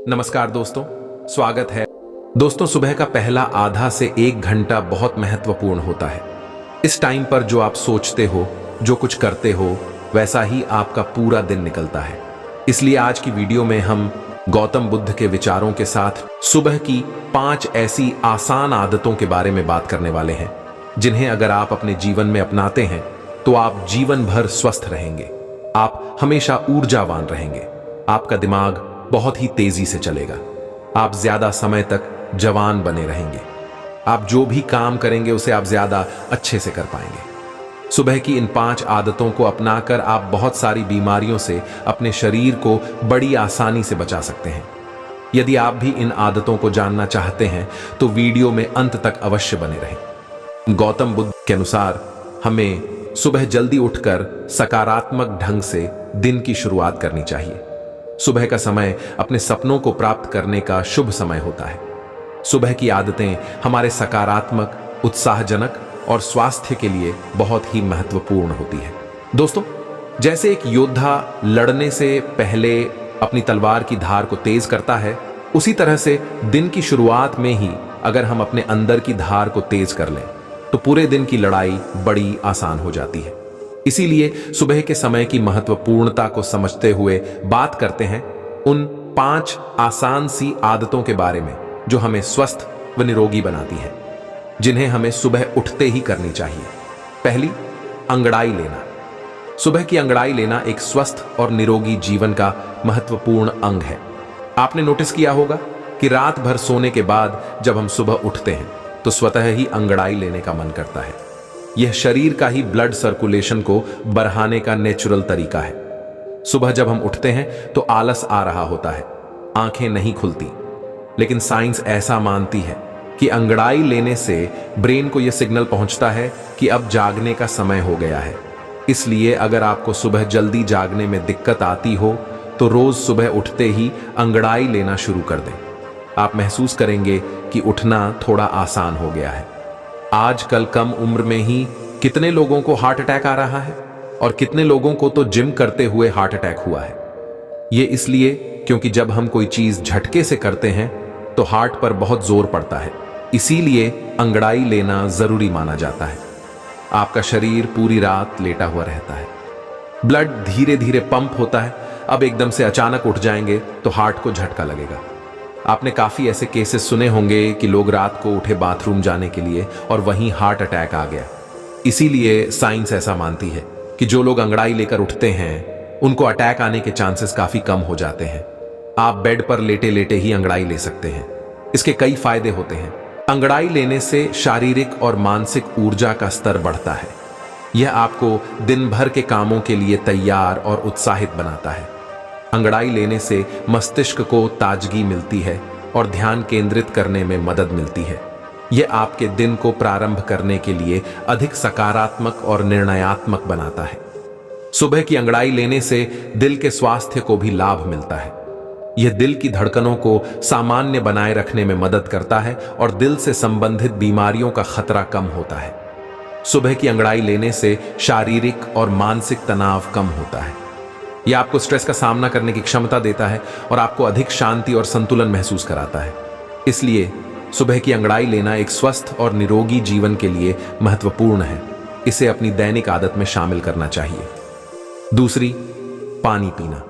नमस्कार दोस्तों, स्वागत है। दोस्तों, सुबह का पहला आधा से 1 घंटा बहुत महत्वपूर्ण होता है। इस टाइम पर जो आप सोचते हो, जो कुछ करते हो, वैसा ही आपका पूरा दिन निकलता है। इसलिए आज की वीडियो में हम गौतम बुद्ध के विचारों के साथ सुबह की 5 ऐसी आसान आदतों के बारे में बात करने वाले हैं, जिन्हें अगर आप अपने जीवन में अपनाते हैं तो आप जीवन भर स्वस्थ रहेंगे। आप हमेशा ऊर्जावान रहेंगे। आपका दिमाग बहुत ही तेजी से चलेगा। आप ज्यादा समय तक जवान बने रहेंगे। आप जो भी काम करेंगे उसे आप ज्यादा अच्छे से कर पाएंगे। सुबह की इन 5 आदतों को अपनाकर आप बहुत सारी बीमारियों से अपने शरीर को बड़ी आसानी से बचा सकते हैं। यदि आप भी इन आदतों को जानना चाहते हैं तो वीडियो में अंत तक अवश्य बने रहें। गौतम बुद्ध के अनुसार हमें सुबह जल्दी उठकर सकारात्मक ढंग से दिन की शुरुआत करनी चाहिए। सुबह का समय अपने सपनों को प्राप्त करने का शुभ समय होता है। सुबह की आदतें हमारे सकारात्मक, उत्साहजनक और स्वास्थ्य के लिए बहुत ही महत्वपूर्ण होती है। दोस्तों, जैसे एक योद्धा लड़ने से पहले अपनी तलवार की धार को तेज करता है, उसी तरह से दिन की शुरुआत में ही अगर हम अपने अंदर की धार को तेज कर लें तो पूरे दिन की लड़ाई बड़ी आसान हो जाती है। इसीलिए सुबह के समय की महत्वपूर्णता को समझते हुए बात करते हैं उन 5 आसान सी आदतों के बारे में जो हमें स्वस्थ व निरोगी बनाती हैं, जिन्हें हमें सुबह उठते ही करनी चाहिए। पहली, अंगड़ाई लेना। सुबह की अंगड़ाई लेना एक स्वस्थ और निरोगी जीवन का महत्वपूर्ण अंग है। आपने नोटिस किया होगा कि रात भर सोने के बाद जब हम सुबह उठते हैं तो स्वतः ही अंगड़ाई लेने का मन करता है। यह शरीर का ही ब्लड सर्कुलेशन को बढ़ाने का नेचुरल तरीका है। सुबह जब हम उठते हैं तो आलस आ रहा होता है, आंखें नहीं खुलती, लेकिन साइंस ऐसा मानती है कि अंगड़ाई लेने से ब्रेन को यह सिग्नल पहुंचता है कि अब जागने का समय हो गया है। इसलिए अगर आपको सुबह जल्दी जागने में दिक्कत आती हो तो रोज सुबह उठते ही अंगड़ाई लेना शुरू कर दें। आप महसूस करेंगे कि उठना थोड़ा आसान हो गया है। आजकल कम उम्र में ही कितने लोगों को हार्ट अटैक आ रहा है और कितने लोगों को तो जिम करते हुए हार्ट अटैक हुआ है। यह इसलिए क्योंकि जब हम कोई चीज झटके से करते हैं तो हार्ट पर बहुत जोर पड़ता है। इसीलिए अंगड़ाई लेना जरूरी माना जाता है। आपका शरीर पूरी रात लेटा हुआ रहता है, ब्लड धीरे धीरे पंप होता है। अब एकदम से अचानक उठ जाएंगे तो हार्ट को झटका लगेगा। आपने काफी ऐसे केसेस सुने होंगे कि लोग रात को उठे बाथरूम जाने के लिए और वहीं हार्ट अटैक आ गया। इसीलिए साइंस ऐसा मानती है कि जो लोग अंगड़ाई लेकर उठते हैं उनको अटैक आने के चांसेस काफी कम हो जाते हैं। आप बेड पर लेटे लेटे ही अंगड़ाई ले सकते हैं। इसके कई फायदे होते हैं। अंगड़ाई लेने से शारीरिक और मानसिक ऊर्जा का स्तर बढ़ता है। यह आपको दिन भर के कामों के लिए तैयार और उत्साहित बनाता है। अंगड़ाई लेने से मस्तिष्क को ताजगी मिलती है और ध्यान केंद्रित करने में मदद मिलती है। यह आपके दिन को प्रारंभ करने के लिए अधिक सकारात्मक और निर्णयात्मक बनाता है। सुबह की अंगड़ाई लेने से दिल के स्वास्थ्य को भी लाभ मिलता है। यह दिल की धड़कनों को सामान्य बनाए रखने में मदद करता है और दिल से संबंधित बीमारियों का खतरा कम होता है। सुबह की अंगड़ाई लेने से शारीरिक और मानसिक तनाव कम होता है। यह आपको स्ट्रेस का सामना करने की क्षमता देता है और आपको अधिक शांति और संतुलन महसूस कराता है। इसलिए सुबह की अंगड़ाई लेना एक स्वस्थ और निरोगी जीवन के लिए महत्वपूर्ण है। इसे अपनी दैनिक आदत में शामिल करना चाहिए। दूसरी, पानी पीना।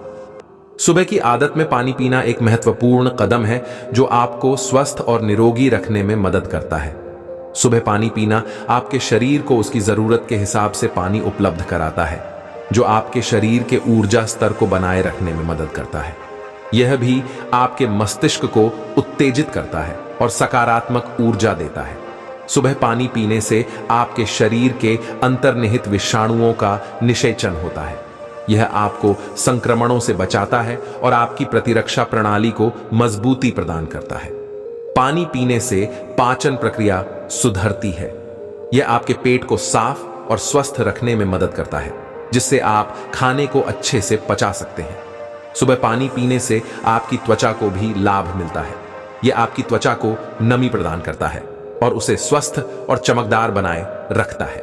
सुबह की आदत में पानी पीना एक महत्वपूर्ण कदम है जो आपको स्वस्थ और निरोगी रखने में मदद करता है। सुबह पानी पीना आपके शरीर को उसकी जरूरत के हिसाब से पानी उपलब्ध कराता है, जो आपके शरीर के ऊर्जा स्तर को बनाए रखने में मदद करता है। यह भी आपके मस्तिष्क को उत्तेजित करता है और सकारात्मक ऊर्जा देता है। सुबह पानी पीने से आपके शरीर के अंतर्निहित विषाणुओं का निषेचन होता है। यह आपको संक्रमणों से बचाता है और आपकी प्रतिरक्षा प्रणाली को मजबूती प्रदान करता है। पानी पीने से पाचन प्रक्रिया सुधरती है। यह आपके पेट को साफ और स्वस्थ रखने में मदद करता है, जिससे आप खाने को अच्छे से पचा सकते हैं। सुबह पानी पीने से आपकी त्वचा को भी लाभ मिलता है। यह आपकी त्वचा को नमी प्रदान करता है और उसे स्वस्थ और चमकदार बनाए रखता है।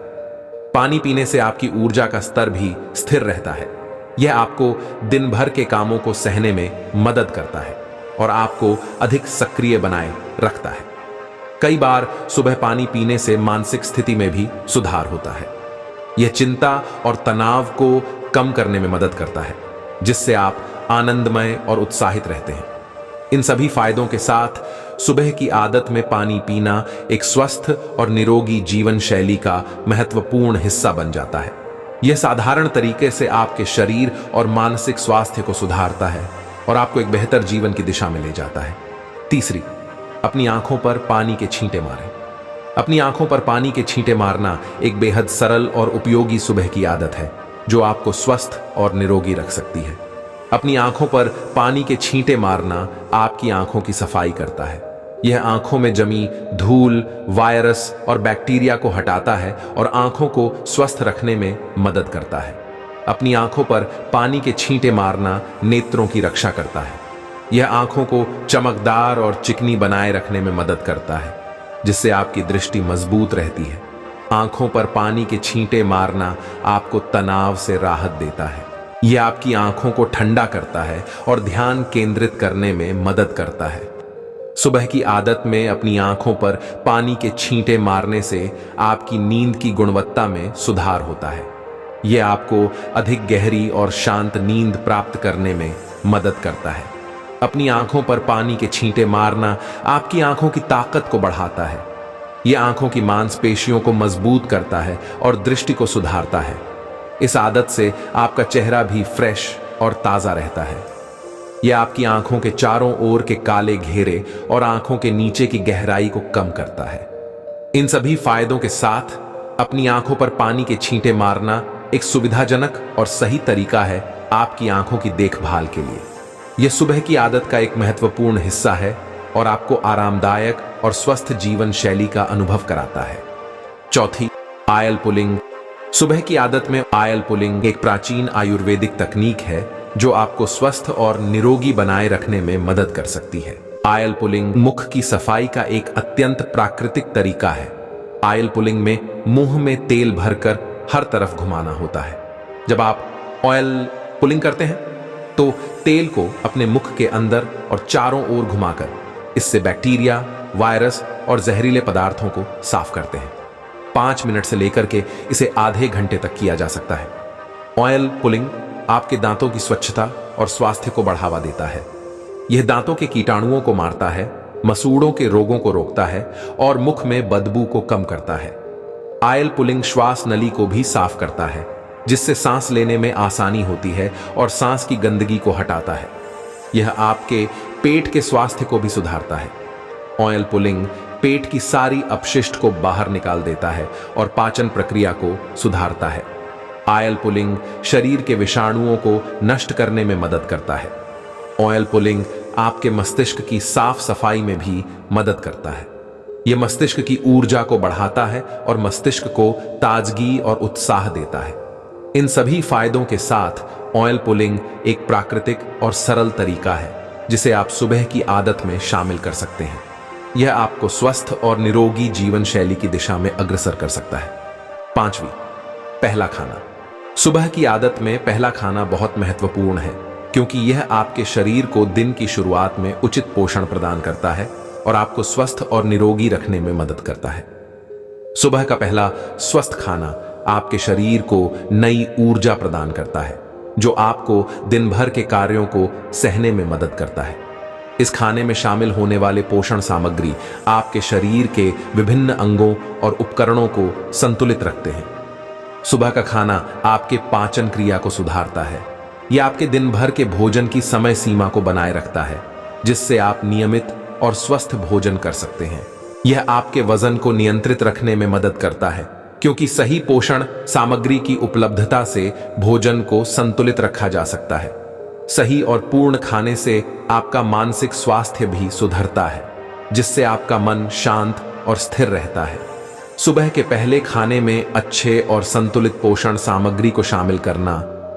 पानी पीने से आपकी ऊर्जा का स्तर भी स्थिर रहता है। यह आपको दिन भर के कामों को सहने में मदद करता है और आपको अधिक सक्रिय बनाए रखता है। कई बार सुबह पानी पीने से मानसिक स्थिति में भी सुधार होता है। यह चिंता और तनाव को कम करने में मदद करता है, जिससे आप आनंदमय और उत्साहित रहते हैं। इन सभी फायदों के साथ सुबह की आदत में पानी पीना एक स्वस्थ और निरोगी जीवन शैली का महत्वपूर्ण हिस्सा बन जाता है। यह साधारण तरीके से आपके शरीर और मानसिक स्वास्थ्य को सुधारता है और आपको एक बेहतर जीवन की दिशा में ले जाता है। तीसरी, अपनी आंखों पर पानी के छींटे मारें। अपनी आंखों पर पानी के छींटे मारना एक बेहद सरल और उपयोगी सुबह की आदत है, जो आपको स्वस्थ और निरोगी रख सकती है। अपनी आंखों पर पानी के छींटे मारना आपकी आंखों की सफाई करता है। यह आंखों में जमी धूल, वायरस और बैक्टीरिया को हटाता है और आंखों को स्वस्थ रखने में मदद करता है। अपनी आंखों पर पानी के छींटे मारना नेत्रों की रक्षा करता है। यह आंखों को चमकदार और चिकनी बनाए रखने में मदद करता है, जिससे आपकी दृष्टि मजबूत रहती है। आंखों पर पानी के छींटे मारना आपको तनाव से राहत देता है। यह आपकी आंखों को ठंडा करता है और ध्यान केंद्रित करने में मदद करता है। सुबह की आदत में अपनी आंखों पर पानी के छींटे मारने से आपकी नींद की गुणवत्ता में सुधार होता है। यह आपको अधिक गहरी और शांत नींद प्राप्त करने में मदद करता है। अपनी आंखों पर पानी के छींटे मारना आपकी आंखों की ताकत को बढ़ाता है। यह आंखों की मांसपेशियों को मजबूत करता है और दृष्टि को सुधारता है। इस आदत से आपका चेहरा भी फ्रेश और ताजा रहता है। यह आपकी आंखों के चारों ओर के काले घेरे और आंखों के नीचे की गहराई को कम करता है। इन सभी फायदों के साथ अपनी आंखों पर पानी के छींटे मारना एक सुविधाजनक और सही तरीका है आपकी आंखों की देखभाल के लिए। यह सुबह की आदत का एक महत्वपूर्ण हिस्सा है और आपको आरामदायक और स्वस्थ जीवन शैली का अनुभव कराता है। चौथी, आयल पुलिंग। सुबह की आदत में आयल पुलिंग एक प्राचीन आयुर्वेदिक तकनीक है जो आपको स्वस्थ और निरोगी बनाए रखने में मदद कर सकती है। आयल पुलिंग मुख की सफाई का एक अत्यंत प्राकृतिक तरीका है। आयल पुलिंग में मुंह में तेल भरकर हर तरफ घुमाना होता है। जब आप ऑयल पुलिंग करते हैं तो तेल को अपने मुख के अंदर और चारों ओर घुमाकर इससे बैक्टीरिया, वायरस और जहरीले पदार्थों को साफ करते हैं। 5 मिनट से लेकर के इसे आधे घंटे तक किया जा सकता है। ऑयल पुलिंग आपके दांतों की स्वच्छता और स्वास्थ्य को बढ़ावा देता है। यह दांतों के कीटाणुओं को मारता है, मसूड़ों के रोगों को रोकता है और मुख में बदबू को कम करता है। आयल पुलिंग श्वास नली को भी साफ करता है, जिससे सांस लेने में आसानी होती है और सांस की गंदगी को हटाता है। यह आपके पेट के स्वास्थ्य को भी सुधारता है। ऑयल पुलिंग पेट की सारी अपशिष्ट को बाहर निकाल देता है और पाचन प्रक्रिया को सुधारता है। आयल पुलिंग शरीर के विषाणुओं को नष्ट करने में मदद करता है। ऑयल पुलिंग आपके मस्तिष्क की साफ सफाई में भी मदद करता है। यह मस्तिष्क की ऊर्जा को बढ़ाता है और मस्तिष्क को ताजगी और उत्साह देता है। इन सभी फायदों के साथ ऑयल पुलिंग एक प्राकृतिक और सरल तरीका है जिसे आप सुबह की आदत में शामिल कर सकते हैं। यह आपको स्वस्थ और निरोगी जीवन शैली की दिशा में अग्रसर कर सकता है। 5वीं, पहला खाना। सुबह की आदत में पहला खाना बहुत महत्वपूर्ण है क्योंकि यह आपके शरीर को दिन की शुरुआत में उचित पोषण प्रदान करता है और आपको स्वस्थ और निरोगी रखने में मदद करता है। सुबह का पहला स्वस्थ खाना आपके शरीर को नई ऊर्जा प्रदान करता है, जो आपको दिन भर के कार्यों को सहने में मदद करता है। इस खाने में शामिल होने वाले पोषण सामग्री आपके शरीर के विभिन्न अंगों और उपकरणों को संतुलित रखते हैं। सुबह का खाना आपके पाचन क्रिया को सुधारता है। यह आपके दिन भर के भोजन की समय सीमा को बनाए रखता है, जिससे आप नियमित और स्वस्थ भोजन कर सकते हैं। यह आपके वजन को नियंत्रित रखने में मदद करता है, क्योंकि सही पोषण सामग्री की उपलब्धता से भोजन को संतुलित रखा जा सकता है। सही और पूर्ण खाने से आपका मानसिक स्वास्थ्य भी सुधरता है, जिससे आपका मन शांत और स्थिर रहता है। सुबह के पहले खाने में अच्छे और संतुलित पोषण सामग्री को शामिल करना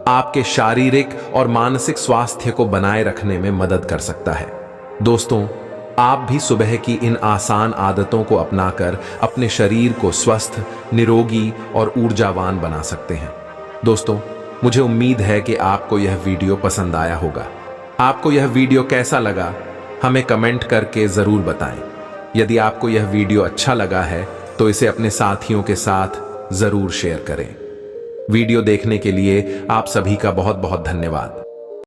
आपके शारीरिक और मानसिक स्वास्थ्य को बनाए रखने में मदद कर सकता है। दोस्तों, आप भी सुबह की इन आसान आदतों को अपनाकर अपने शरीर को स्वस्थ, निरोगी और ऊर्जावान बना सकते हैं। दोस्तों, मुझे उम्मीद है कि आपको यह वीडियो पसंद आया होगा। आपको यह वीडियो कैसा लगा, हमें कमेंट करके जरूर बताएं। यदि आपको यह वीडियो अच्छा लगा है तो इसे अपने साथियों के साथ जरूर शेयर करें। वीडियो देखने के लिए आप सभी का बहुत बहुत धन्यवाद।